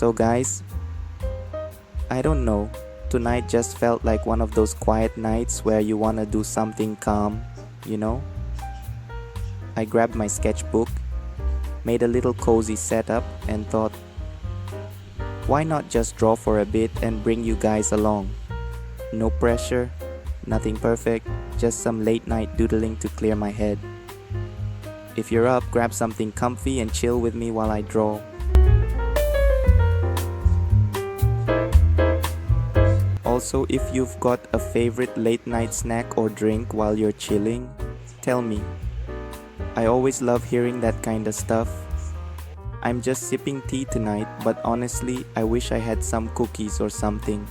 So guys, I don't know, tonight just felt like one of those quiet nights where you wanna do something calm, you know? I grabbed my sketchbook, made a little cozy setup and thought, why not just draw for a bit and bring you guys along? No pressure, nothing perfect, just some late night doodling to clear my head. If you're up, grab something comfy and chill with me while I draw. Also, if you've got a favorite late night snack or drink while you're chilling, tell me. I always love hearing that kind of stuff. I'm just sipping tea tonight, but honestly, I wish I had some cookies or something.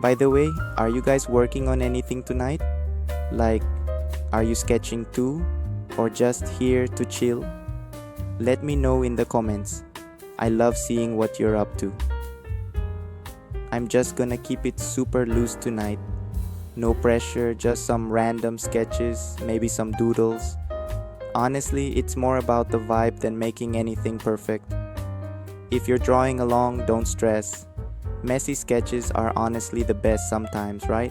By the way, are you guys working on anything tonight? Like, are you sketching too? Or just here to chill? Let me know in the comments. I love seeing what you're up to. I'm just gonna keep it super loose tonight. No pressure, just some random sketches, maybe some doodles. Honestly, it's more about the vibe than making anything perfect. If you're drawing along, don't stress. Messy sketches are honestly the best sometimes, right?